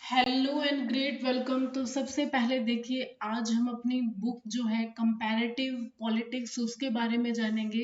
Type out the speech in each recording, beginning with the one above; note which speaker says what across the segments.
Speaker 1: Hello and great welcome. तो सबसे पहले देखिए, आज हम अपनी बुक जो है कंपैरेटिव पॉलिटिक्स उसके बारे में जानेंगे।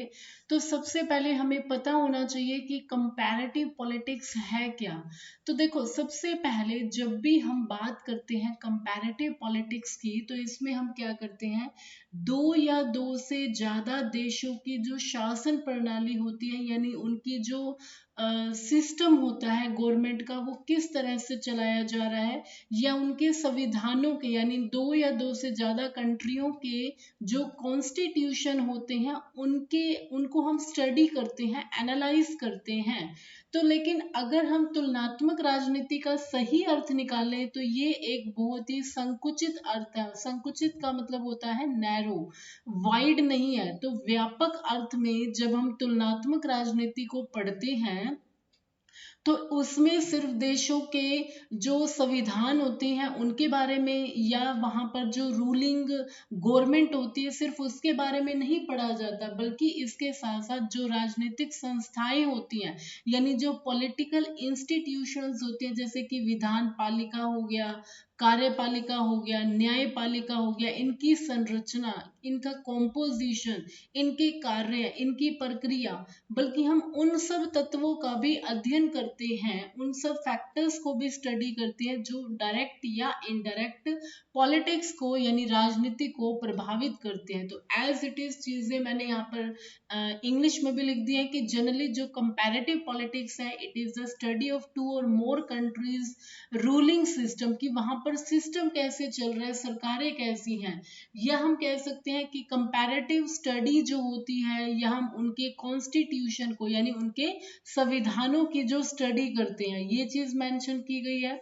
Speaker 1: तो सबसे पहले हमें पता होना चाहिए कि कंपैरेटिव पॉलिटिक्स है क्या। तो देखो, सबसे पहले जब भी हम बात करते हैं कंपैरेटिव पॉलिटिक्स की, तो इसमें हम क्या करते हैं, दो या दो से ज्यादा देशों की जो शासन प्रणाली होती है, यानी उनकी जो सिस्टम होता है गवर्नमेंट का, वो किस तरह से चलाया जा रहा है, या उनके संविधानों के, यानी दो या दो से ज्यादा कंट्रियों के जो कॉन्स्टिट्यूशन होते हैं उनके उनको हम स्टडी करते हैं, एनालाइज करते हैं। तो लेकिन अगर हम तुलनात्मक राजनीति का सही अर्थ निकालें तो ये एक बहुत ही संकुचित अर्थ है। संकुचित का मतलब होता है नैरो, वाइड नहीं है। तो व्यापक अर्थ में जब हम तुलनात्मक राजनीति को पढ़ते हैं तो उसमें सिर्फ देशों के जो संविधान होते हैं उनके बारे में, या वहां पर जो रूलिंग गवर्नमेंट होती है सिर्फ उसके बारे में नहीं पढ़ा जाता, बल्कि इसके साथ साथ जो राजनीतिक संस्थाएं होती हैं, यानी जो पॉलिटिकल इंस्टीट्यूशंस होती हैं, जैसे कि विधान पालिका हो गया, कार्यपालिका हो गया, न्यायपालिका हो गया, इनकी संरचना, इनका कॉम्पोजिशन, इनके कार्य, इनकी प्रक्रिया, बल्कि हम उन सब तत्वों का भी अध्ययन करते हैं, उन सब फैक्टर्स को भी स्टडी करते हैं जो डायरेक्ट या इनडायरेक्ट पॉलिटिक्स को, यानी राजनीति को प्रभावित करते हैं। तो एज इट इज चीजें मैंने यहाँ पर इंग्लिश में भी लिख दी है कि जनरली जो कंपैरेटिव पॉलिटिक्स है, it is the study of two or more countries ruling system, कि वहां पर सिस्टम कैसे चल रहा है, सरकारें कैसी हैं, या हम कह सकते हैं कि कंपैरेटिव स्टडी जो होती है, या हम उनके कॉन्स्टिट्यूशन को, यानी उनके संविधानों की जो स्टडी करते हैं, ये चीज मेंशन की गई है।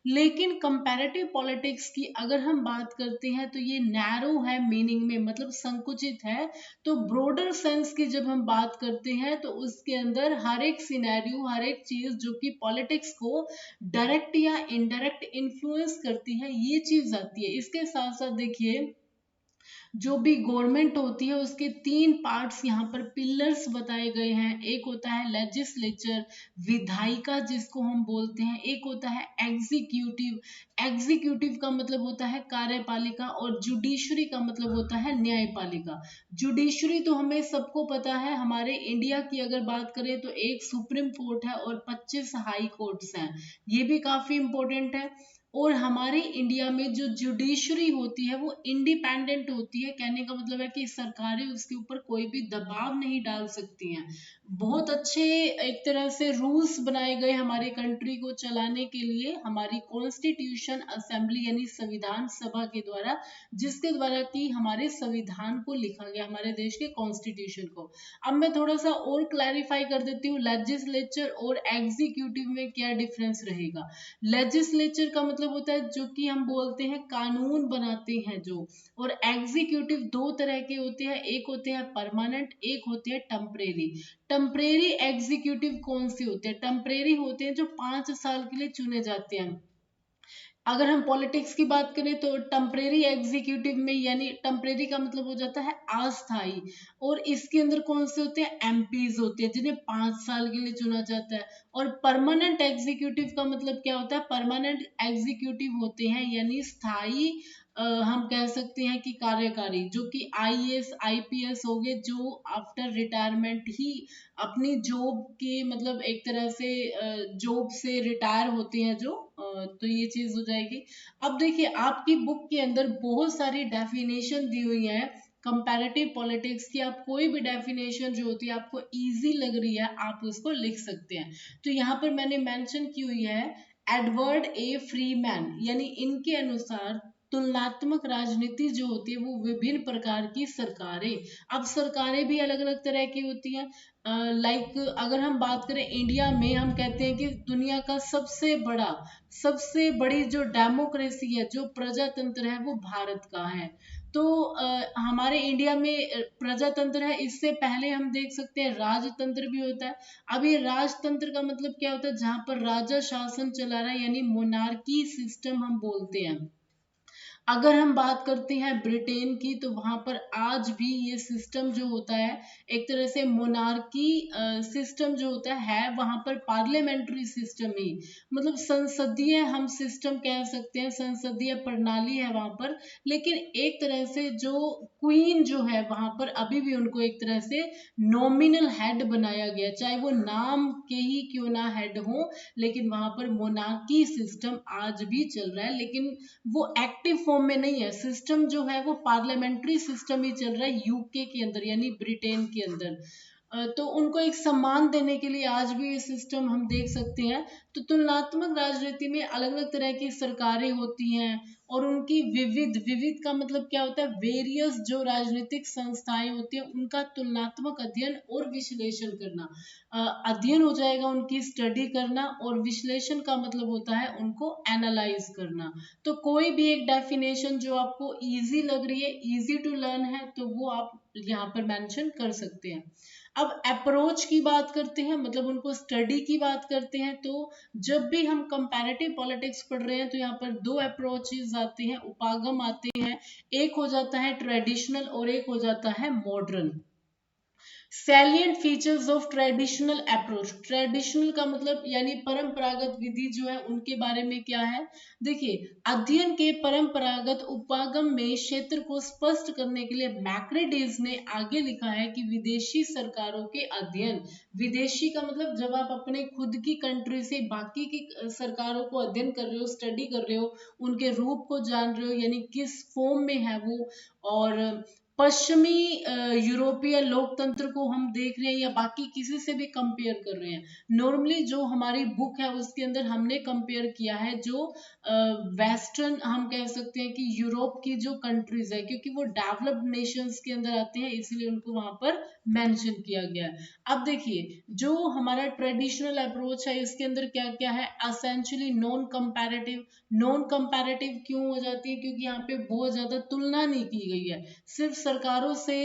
Speaker 1: लेकिन कंपैरेटिव पॉलिटिक्स की अगर हम बात करते हैं तो ये नैरो है मीनिंग में, मतलब संकुचित है। तो ब्रॉडर सेंस की जब हम बात करते हैं तो उसके अंदर हर एक सिनेरियो, हर एक चीज जो कि पॉलिटिक्स को डायरेक्ट या इनडायरेक्ट इन्फ्लुएंस करती है, ये चीज आती है। इसके साथ साथ देखिए, जो भी गवर्नमेंट होती है उसके तीन पार्ट्स यहाँ पर पिलर्स बताए गए हैं। एक होता है लेजिस्लेचर, विधायिका जिसको हम बोलते हैं, एक होता है एग्जीक्यूटिव, एग्जीक्यूटिव का मतलब होता है कार्यपालिका, और जुडिशरी का मतलब होता है न्यायपालिका। जुडिशरी तो हमें सबको पता है, हमारे इंडिया की अगर बात करें तो एक सुप्रीम कोर्ट है और 25 हाई कोर्ट्स हैं, ये भी काफी इंपॉर्टेंट है। और हमारे इंडिया में जो जुडिशरी होती है वो इंडिपेंडेंट होती है, कहने का मतलब है कि सरकारें उसके ऊपर कोई भी दबाव नहीं डाल सकती हैं। बहुत अच्छे एक तरह से रूल्स बनाए गए हमारे कंट्री को चलाने के लिए हमारी कॉन्स्टिट्यूशन असेंबली, यानी संविधान सभा के द्वारा, जिसके द्वारा कि हमारे संविधान को लिखा गया, हमारे देश के कॉन्स्टिट्यूशन को। अब मैं थोड़ा सा और क्लैरिफाई कर देती हूँ, लेजिस्लेचर और एग्जीक्यूटिव में क्या डिफरेंस रहेगा। लेजिस्लेचर का मतलब होता है जो कि हम बोलते हैं कानून बनाते हैं जो, और एग्जीक्यूटिव दो तरह के होते हैं, एक होते हैं परमानेंट, एक होते हैं टेम्परेरी। टेम्परेरी एग्जीक्यूटिव कौन से होते हैं, टेम्परेरी होते हैं जो 5 साल के लिए चुने जाते हैं। अगर हम पॉलिटिक्स की बात करें तो टेम्परेरी एग्जीक्यूटिव में, यानी टेम्परेरी का मतलब हो जाता है अस्थाई, और इसके अंदर कौन से होते हैं, एमपीज होते हैं जिन्हें 5 साल के लिए चुना जाता है। और परमानेंट एग्जीक्यूटिव का मतलब क्या होता है, परमानेंट एग्जीक्यूटिव होते हैं यानी स्थायी, हम कह सकते हैं कि कार्यकारी, जो कि आईएएस आईपीएस हो गए, जो आफ्टर रिटायरमेंट ही अपनी जॉब के, मतलब एक तरह से जॉब से रिटायर होते हैं जो, तो ये चीज हो जाएगी। अब देखिए, आपकी बुक के अंदर बहुत सारी डेफिनेशन दी हुई है कंपैरेटिव पॉलिटिक्स की। आप कोई भी डेफिनेशन जो होती है आपको इजी लग रही है, आप उसको लिख सकते हैं। तो यहाँ पर मैंने मेंशन की हुई है एडवर्ड ए फ्रीमैन, यानी इनके अनुसार तुलनात्मक राजनीति जो होती है वो विभिन्न प्रकार की सरकारें, अब सरकारें भी अलग अलग तरह की होती हैं। लाइक अगर हम बात करें इंडिया में, हम कहते हैं कि दुनिया का सबसे बड़ी जो डेमोक्रेसी है, जो प्रजातंत्र है, वो भारत का है। तो हमारे इंडिया में प्रजातंत्र है, इससे पहले हम देख सकते हैं राजतंत्र भी होता है। अब ये राजतंत्र का मतलब क्या होता है, जहां पर राजा शासन चला रहा है, यानी मोनार्की सिस्टम हम बोलते हैं। अगर हम बात करते हैं ब्रिटेन की, तो वहां पर आज भी ये सिस्टम जो होता है, एक तरह से मोनार्की सिस्टम जो होता है वहां पर पार्लियामेंट्री सिस्टम ही, मतलब संसदीय हम सिस्टम कह सकते हैं, संसदीय प्रणाली है वहां पर। लेकिन एक तरह से जो क्वीन जो है वहां पर अभी भी उनको एक तरह से नॉमिनल हेड बनाया गया, चाहे वो नाम के ही क्यों ना हेड हो, लेकिन वहां पर मोनार्की सिस्टम आज भी चल रहा है। लेकिन वो एक्टिव फॉर्म में नहीं है, सिस्टम जो है वो पार्लियामेंट्री सिस्टम ही चल रहा है यूके के अंदर, यानी ब्रिटेन के अंदर। तो उनको एक सम्मान देने के लिए आज भी ये सिस्टम हम देख सकते हैं। तो तुलनात्मक राजनीति में अलग अलग तरह की सरकारें होती हैं, और उनकी विविध, विविध का मतलब क्या होता है, वेरियस जो राजनीतिक संस्थाएं होती हैं उनका तुलनात्मक अध्ययन और विश्लेषण करना। अध्ययन हो जाएगा उनकी स्टडी करना, और विश्लेषण का मतलब होता है उनको एनालाइज करना। तो कोई भी एक डेफिनेशन जो आपको इजी लग रही है, इजी टू लर्न है, तो वो आप यहाँ पर मेंशन कर सकते हैं। अब अप्रोच की बात करते हैं, मतलब उनको स्टडी की बात करते हैं, तो जब भी हम कंपैरेटिव पॉलिटिक्स पढ़ रहे हैं तो यहाँ पर दो अप्रोचेस आते हैं, उपागम आते हैं। एक हो जाता है ट्रेडिशनल और एक हो जाता है modern. Salient features of traditional approach, traditional का मतलब यानी परंपरागत विधि जो है उनके बारे में क्या है। देखिए, अध्ययन के परंपरागत उपागम में क्षेत्र को स्पष्ट करने के लिए मैक्रेडीज ने आगे लिखा है कि विदेशी सरकारों के अध्ययन, विदेशी का मतलब जब आप अपने खुद की कंट्री से बाकी की सरकारों को अध्ययन कर रहे हो, स्टडी कर रहे हो, उनके रूप को जान रहे हो, यानी किस फॉर्म में है वो, और पश्चिमी यूरोपीय लोकतंत्र को हम देख रहे हैं या बाकी किसी से भी कंपेयर कर रहे हैं। नॉर्मली जो हमारी बुक है उसके अंदर हमने कंपेयर किया है जो वेस्टर्न, हम कह सकते हैं कि यूरोप की जो कंट्रीज है, क्योंकि वो डेवलप्ड नेशंस के अंदर आते हैं, इसलिए उनको वहां पर मेंशन किया गया है। अब देखिए, जो हमारा ट्रेडिशनल अप्रोच है इसके अंदर क्या क्या है, essentially non comparative. Non comparative क्यों हो जाती है, क्योंकि यहाँ पे बहुत ज्यादा तुलना नहीं की गई है, सिर्फ सरकारों से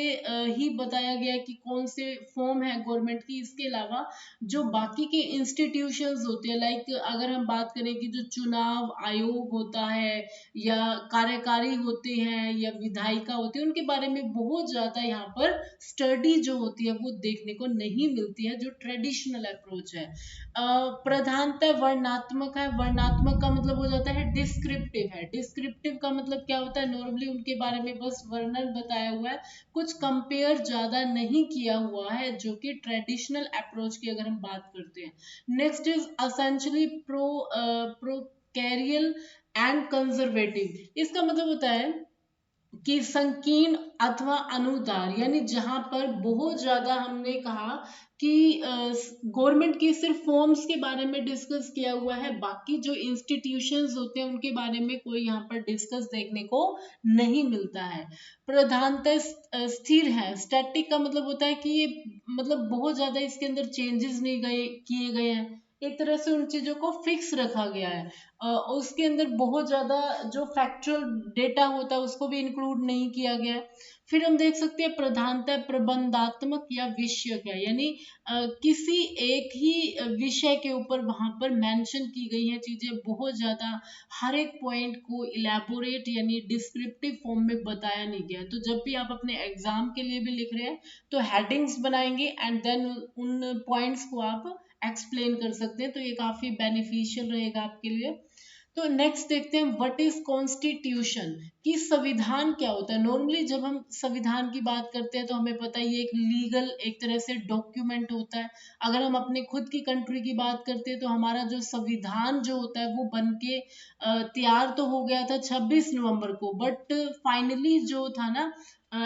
Speaker 1: ही बताया गया है कि कौन से फॉर्म है गवर्नमेंट की। इसके अलावा जो बाकी के इंस्टीट्यूशंस होते हैं, लाइक अगर हम बात करें कि जो चुनाव आयोग होता है, या कार्यकारी होते हैं, या विधायिका होती है, उनके बारे में बहुत ज्यादा यहाँ पर स्टडी जो होती है वो देखने को नहीं मिलती है, जो ट्रेडिशनल अप्रोच है। प्रधानतः वर्णात्मक है, वर्णात्मक का मतलब हो जाता है डिस्क्रिप्टिव है। डिस्क्रिप्टिव का मतलब क्या होता है, नॉर्मली उनके बारे में बस वर्णन बताया हुआ है, कुछ कंपेयर ज्यादा नहीं किया हुआ है, जो कि ट्रेडिशनल अप्रोच की अगर हम बात करते हैं। नेक्स्ट इज असेंशियली प्रोकैरियल एंड कंजर्वेटिव। इसका मतलब होता है कि संकीर्ण अथवा अनुदार, यानी जहां पर बहुत ज्यादा हमने कहा कि गवर्नमेंट की सिर्फ फॉर्म्स के बारे में डिस्कस किया हुआ है, बाकी जो इंस्टीट्यूशंस होते हैं उनके बारे में कोई यहाँ पर डिस्कस देखने को नहीं मिलता है। प्रधानतः स्थिर है, स्टैटिक का मतलब होता है कि ये मतलब बहुत ज्यादा इसके अंदर चेंजेस नहीं गए किए गए हैं, एक तरह से उन चीजों को फिक्स रखा गया है। उसके अंदर बहुत ज्यादा जो फैक्चुअल डेटा होता है उसको भी इंक्लूड नहीं किया गया है। फिर हम देख सकते हैं प्रधानतः प्रबंधात्मक या विषयक है, यानी किसी एक ही विषय के ऊपर वहां पर मेंशन की गई है चीजें बहुत ज्यादा, हर एक पॉइंट को इलेबोरेट यानी डिस्क्रिप्टिव फॉर्म में बताया नहीं गया। तो जब भी आप अपने एग्जाम के लिए भी लिख रहे हैं तो हेडिंग्स बनाएंगे एंड देन उन पॉइंट्स को आप एक्सप्लेन कर सकते हैं, तो ये काफी बेनिफिशियल रहेगा आपके लिए। तो नेक्स्ट देखते हैं व्हाट इज कॉन्स्टिट्यूशन, कि संविधान क्या होता है। नॉर्मली जब हम संविधान की बात करते हैं तो हमें पता है ये एक लीगल एक तरह से डॉक्यूमेंट होता है। अगर हम अपने खुद की कंट्री की बात करते हैं तो हमारा जो संविधान जो होता है वो बन के तैयार तो हो गया था 26 नवंबर को, बट फाइनली जो था ना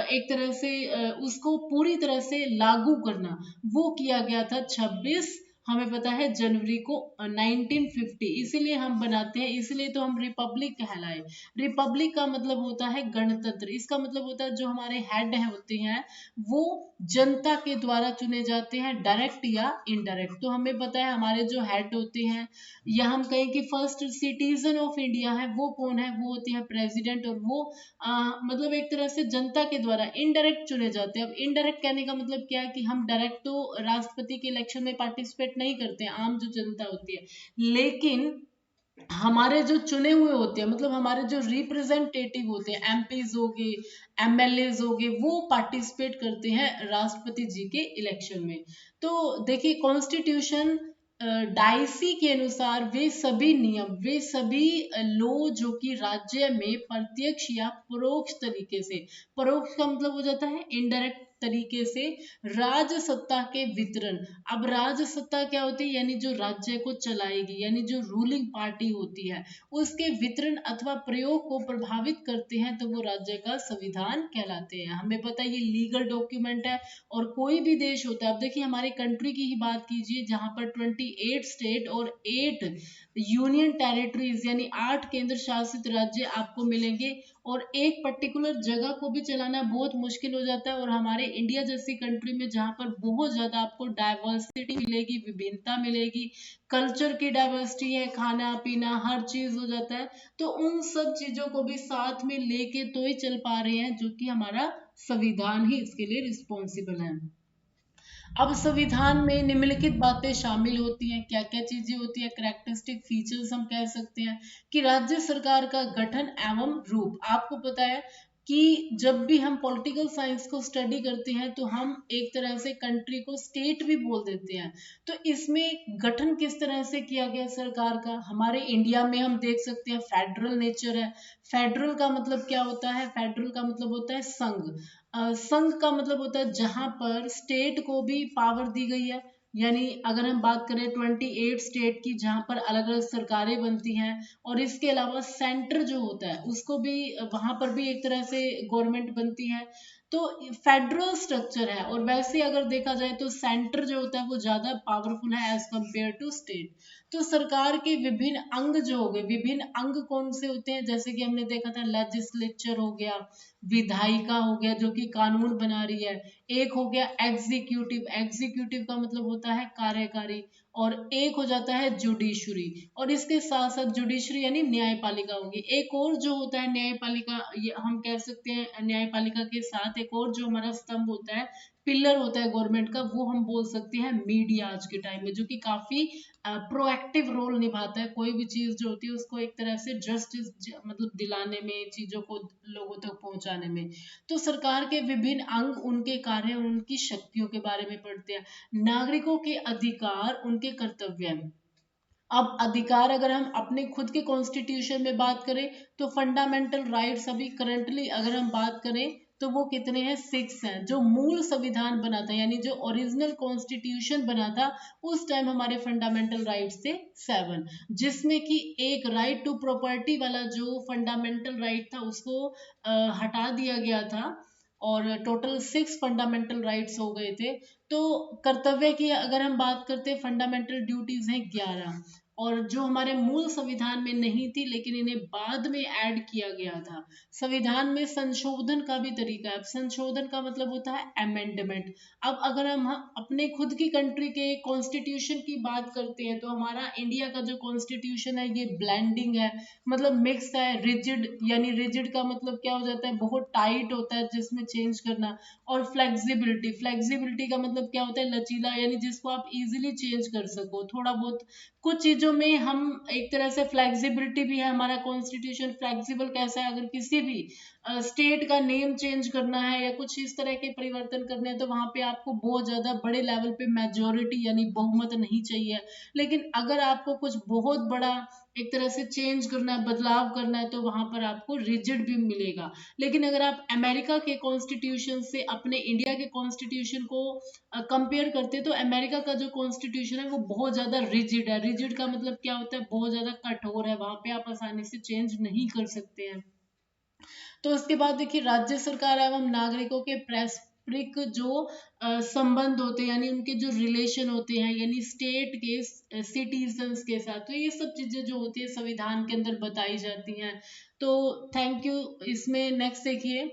Speaker 1: एक तरह से उसको पूरी तरह से लागू करना वो किया गया था 26, हमें पता है जनवरी को 1950, इसीलिए हम बनाते हैं, इसीलिए तो हम रिपब्लिक कहलाए। रिपब्लिक का मतलब होता है गणतंत्र, इसका मतलब होता है जो हमारे हेड है होते हैं वो जनता के द्वारा चुने जाते हैं, डायरेक्ट या इनडायरेक्ट। तो हमें पता है हमारे जो हेड होते हैं, या हम कहें कि फर्स्ट सिटीजन ऑफ इंडिया है वो कौन है, वो होती है प्रेसिडेंट, और वो मतलब एक तरह से जनता के द्वारा इनडायरेक्ट चुने जाते हैं। अब इनडायरेक्ट कहने का मतलब क्या है कि हम डायरेक्ट तो राष्ट्रपति के इलेक्शन में पार्टिसिपेट नहीं करते हैं, आम जो जनता होती है, लेकिन हमारे जो चुने हुए होते हैं, मतलब हमारे जो रिप्रेजेंटेटिव होते हैं, एमपीज हो गए, एमएलएज हो गए, वो पार्टिसिपेट करते हैं राष्ट्रपति जी के इलेक्शन में। तो देखिए कॉन्स्टिट्यूशन डाइसी के अनुसार वे सभी नियम, वे सभी लो जो कि राज्य में प्रत्यक्ष या परोक्ष तरीके से, परोक्ष का मतलब हो जाता है इनडायरेक्ट तरीके से, राज सत्ता के वितरण। अब राज सत्ता क्या होती है, यानी जो राज्य को चलाएगी, यानी जो रूलिंग पार्टी होती है, उसके वितरण अथवा प्रयोग को प्रभावित करते हैं, तो वो राज्य का संविधान कहलाते हैं। हमें पता है ये लीगल डॉक्यूमेंट है, और कोई भी देश होता है, अब देखिए हमारे कंट्री की ही बात कीजिए, जहां पर 28 स्टेट और 8 यूनियन टेरिटरीज यानी 8 केंद्र शासित राज्य आपको मिलेंगे, और एक पर्टिकुलर जगह को भी चलाना बहुत मुश्किल हो जाता है। और हमारे इंडिया जैसी कंट्री में जहाँ पर बहुत ज्यादा आपको डाइवर्सिटी मिलेगी, विभिन्नता मिलेगी, कल्चर की डाइवर्सिटी है, खाना पीना हर चीज हो जाता है, तो उन सब चीजों को भी साथ में लेके तो ही चल पा रहे हैं, जो कि हमारा संविधान ही इसके लिए रिस्पॉन्सिबल है। अब संविधान में निम्नलिखित बातें शामिल होती हैं, क्या क्या चीजें होती है, कैरेक्टरिस्टिक फीचर्स हम कह सकते हैं कि राज्य सरकार का गठन एवं रूप। आपको पता है कि जब भी हम पॉलिटिकल साइंस को स्टडी करते हैं, तो हम एक तरह से कंट्री को स्टेट भी बोल देते हैं। तो इसमें गठन किस तरह से किया गया सरकार का, हमारे इंडिया में हम देख सकते हैं फेडरल नेचर है। फेडरल का मतलब क्या होता है, फेडरल का मतलब होता है संघ। संघ का मतलब होता है जहां पर स्टेट को भी पावर दी गई है, यानी अगर हम बात करें 28 स्टेट की, जहां पर अलग अलग सरकारें बनती हैं, और इसके अलावा सेंटर जो होता है उसको भी, वहां पर भी एक तरह से गवर्नमेंट बनती है। तो फेडरल स्ट्रक्चर है, और वैसे अगर देखा जाए तो सेंटर जो होता है वो ज्यादा पावरफुल है एज कंपेयर टू स्टेट। तो सरकार के विभिन्न अंग जो हो गए, विभिन्न अंग कौन से होते हैं, जैसे कि हमने देखा था लेजिस्लेचर हो गया, विधायिका हो गया जो कि कानून बना रही है, एक हो गया एग्जीक्यूटिव, एग्जीक्यूटिव का मतलब होता है कार्यकारी, और एक हो जाता है जुडिशरी, और इसके साथ साथ जुडिशरी यानी न्यायपालिका होगी। एक और जो होता है न्यायपालिका, ये हम कह सकते हैं न्यायपालिका के साथ एक और जो हमारा स्तंभ होता है, पिलर होता है गवर्नमेंट का, वो हम बोल सकते हैं मीडिया आज के टाइम में, जो कि काफी प्रोएक्टिव रोल निभाता है। कोई भी चीज जो होती है उसको एक तरह से जस्टिस मतलब दिलाने में, चीजों को लोगों तक पहुंचाने में। तो सरकार के विभिन्न अंग, उनके कार्य और उनकी शक्तियों के बारे में पढ़ते हैं। नागरिकों के अधिकार, उनके कर्तव्य। अब अधिकार अगर हम अपने खुद के कॉन्स्टिट्यूशन में बात करें, तो फंडामेंटल राइट्स अभी करंटली अगर हम बात करें, तो वो कितने हैं, 6 हैं। जो मूल संविधान बना था, यानी जो ओरिजिनल कॉन्स्टिट्यूशन बना था, उस टाइम हमारे फंडामेंटल राइट्स थे 7, जिसमें कि एक राइट टू प्रॉपर्टी वाला जो फंडामेंटल राइट था उसको हटा दिया गया था, और टोटल 6 फंडामेंटल राइट्स हो गए थे। तो कर्तव्य की अगर हम बात करते हैं, फंडामेंटल ड्यूटीज हैं 11, और जो हमारे मूल संविधान में नहीं थी, लेकिन इन्हें बाद में ऐड किया गया था। संविधान में संशोधन का भी तरीका है। संशोधन का मतलब होता है अमेंडमेंट। अब अगर हम अपने खुद की कंट्री के कॉन्स्टिट्यूशन की बात करते हैं, तो हमारा इंडिया का जो कॉन्स्टिट्यूशन है ये ब्लेंडिंग है, मतलब मिक्स है। रिजिड, यानी रिजिड का मतलब क्या हो जाता है, बहुत टाइट होता है जिसमें चेंज करना। और फ्लेक्सिबिलिटी, फ्लेक्सिबिलिटी का मतलब क्या होता है, लचीला, यानी जिसको आप इजीली चेंज कर सको थोड़ा बहुत। कुछ चीजों में हम एक तरह से फ्लेक्सिबिलिटी भी है, हमारा कॉन्स्टिट्यूशन फ्लेक्सिबल कैसा है, अगर किसी भी स्टेट का नेम चेंज करना है या कुछ इस तरह के परिवर्तन करने हैं, तो वहां पे आपको बहुत ज्यादा बड़े लेवल पे मेजोरिटी यानी बहुमत नहीं चाहिए। लेकिन अगर आपको कुछ बहुत बड़ा एक तरह से चेंज करना है, बदलाव करना है, तो वहां पर आपको रिजिड भी मिलेगा। लेकिन अगर आप अमेरिका के कॉन्स्टिट्यूशन से अपने इंडिया के कॉन्स्टिट्यूशन को कंपेयर करते हैं, तो अमेरिका का जो कॉन्स्टिट्यूशन है वो बहुत ज्यादा रिजिड है। रिजिड का मतलब क्या होता है, बहुत ज्यादा कठोर है, वहां पे आप आसानी से चेंज नहीं कर सकते हैं। तो उसके बाद देखिए राज्य सरकार एवं नागरिकों के पारस्परिक जो संबंध होते हैं, यानी उनके जो रिलेशन होते हैं, यानी स्टेट के सिटीजन्स के साथ, तो ये सब चीजें जो होती है संविधान के अंदर बताई जाती हैं। तो थैंक यू। इसमें नेक्स्ट देखिए,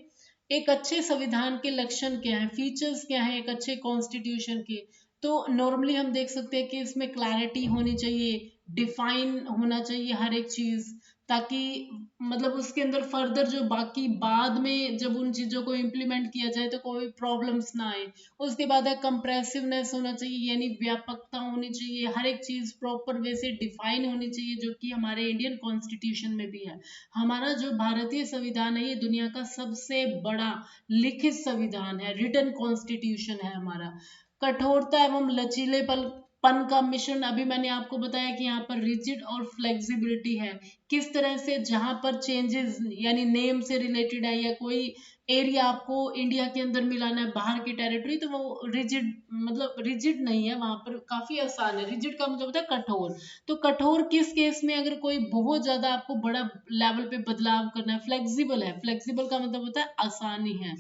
Speaker 1: एक अच्छे संविधान के लक्षण क्या है, फीचर्स क्या है एक अच्छे कॉन्स्टिट्यूशन के। तो नॉर्मली हम देख सकते हैं कि इसमें क्लैरिटी होनी चाहिए, डिफाइन होना चाहिए हर एक चीज, ताकि मतलब उसके अंदर फर्दर जो बाकी बाद में जब उन चीजों को इम्प्लीमेंट किया जाए तो कोई प्रॉब्लम्स ना आए। उसके बाद है कंप्रेसिवनेस होना चाहिए, यानी व्यापकता होनी चाहिए, हर एक चीज प्रॉपर वे से डिफाइन होनी चाहिए, जो कि हमारे इंडियन कॉन्स्टिट्यूशन में भी है। हमारा जो भारतीय संविधान है ये दुनिया का सबसे बड़ा लिखित संविधान है, रिटन कॉन्स्टिट्यूशन है हमारा। कठोरता एवं लचीलेपन पन का मिश्रण, अभी मैंने आपको बताया कि यहाँ पर रिजिड और फ्लेक्सिबिलिटी है। किस तरह से जहां पर चेंजेस यानी नेम से रिलेटेड है या कोई एरिया आपको इंडिया के अंदर मिलाना है बाहर की टेरिटरी, तो वो रिजिड मतलब रिजिड नहीं है, वहां पर काफी आसान है। रिजिड का मतलब होता है कठोर। तो कठोर किस केस में, अगर कोई बहुत ज्यादा आपको बड़ा लेवल पे बदलाव करना है। फ्लेक्सिबल है, फ्लेक्सिबल का मतलब होता है आसानी है।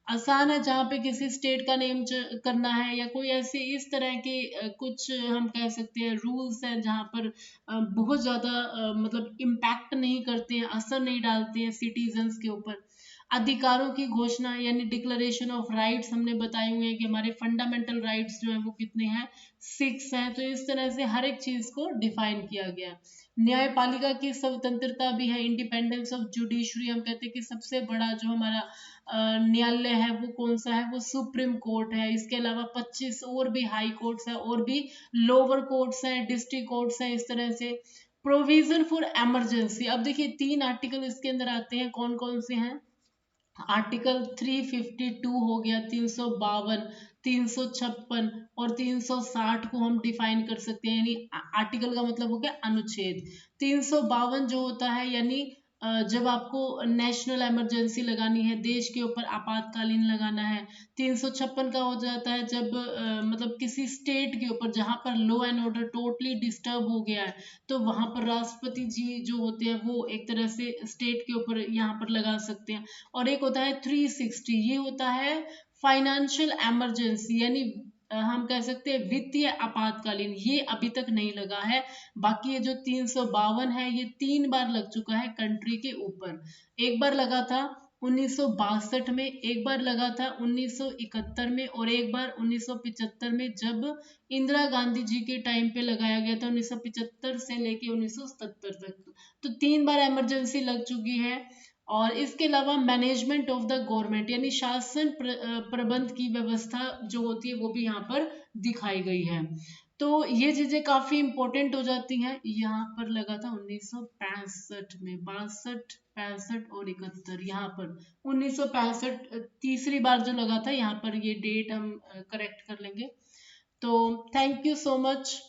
Speaker 1: आसान है जहाँ पे किसी स्टेट का नेम करना है या कोई ऐसे इस तरह के कुछ हम कह सकते हैं रूल्स हैं जहाँ पर बहुत ज्यादा मतलब इम्पैक्ट नहीं करते हैं, असर नहीं डालते हैं सिटीजन्स के ऊपर। अधिकारों की घोषणा यानी डिक्लेरेशन ऑफ राइट्स हमने बताए हुए हैं कि हमारे फंडामेंटल राइट्स जो है वो कितने हैं, 6 हैं। तो इस तरह से हर एक चीज को डिफाइन किया गया। न्यायपालिका की स्वतंत्रता भी है, इंडिपेंडेंस ऑफ जुडिशरी। हम कहते हैं कि सबसे बड़ा जो हमारा न्यायालय है वो कौन सा है, वो सुप्रीम कोर्ट है। इसके अलावा 25 और भी हाई कोर्ट्स है और भी लोअर कोर्ट्स हैं, डिस्ट्रिक्ट कोर्ट्स हैं, इस तरह से। प्रोविजन फॉर इमरजेंसी, अब देखिए 3 आर्टिकल इसके अंदर आते हैं, कौन कौन से हैं। आर्टिकल 352 हो गया, 352, 356 और 360 को हम डिफाइन कर सकते हैं, यानी आर्टिकल का मतलब हो गया अनुच्छेद। 352 जो होता है यानी जब आपको नेशनल इमरजेंसी लगानी है, देश के ऊपर आपातकालीन लगाना है। 356 का हो जाता है जब मतलब किसी स्टेट के ऊपर जहां पर law and order totally disturb हो गया है, तो वहां पर राष्ट्रपति जी जो होते हैं वो एक तरह से स्टेट के ऊपर यहाँ पर लगा सकते हैं। और एक होता है 360, ये होता है फाइनेंशियल इमरजेंसी, यानी हम कह सकते हैं वित्तीय आपातकालीन, ये अभी तक नहीं लगा है। बाकी ये जो 352 है ये 3 बार लग चुका है कंट्री के ऊपर। एक बार लगा था 1962 में, एक बार लगा था 1971 में और एक बार 1975 में, जब इंदिरा गांधी जी के टाइम पे लगाया गया था 1975 से लेके 1977 तक। तो 3 बार इमरजेंसी लग चुकी है। और इसके अलावा मैनेजमेंट ऑफ द गवर्नमेंट यानी शासन प्रबंध की व्यवस्था जो होती है वो भी यहाँ पर दिखाई गई है। तो ये चीजें काफी इंपॉर्टेंट हो जाती हैं। यहाँ पर लगा था 1965 में, 62, 65 और 71, यहाँ पर 1965 तीसरी बार जो लगा था, यहाँ पर ये डेट हम करेक्ट कर लेंगे। तो थैंक यू सो मच।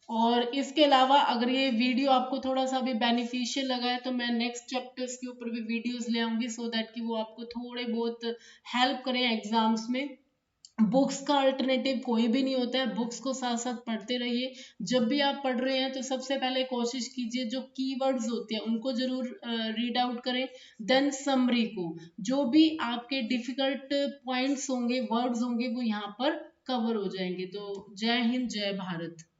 Speaker 1: और इसके अलावा अगर ये वीडियो आपको थोड़ा सा भी बेनिफिशियल लगा है तो मैं नेक्स्ट चैप्टर्स के ऊपर भी वीडियोस ले आऊंगी, सो दैट कि वो आपको थोड़े बहुत हेल्प करें एग्जाम्स में। बुक्स का अल्टरनेटिव कोई भी नहीं होता है, बुक्स को साथ साथ पढ़ते रहिए। जब भी आप पढ़ रहे हैं तो सबसे पहले कोशिश कीजिए जो कीवर्ड्स होते हैं उनको जरूर रीड आउट करें। देन समरी को, जो भी आपके डिफिकल्ट पॉइंट्स होंगे, वर्ड्स होंगे, वो यहाँ पर कवर हो जाएंगे। तो जय हिंद, जय भारत।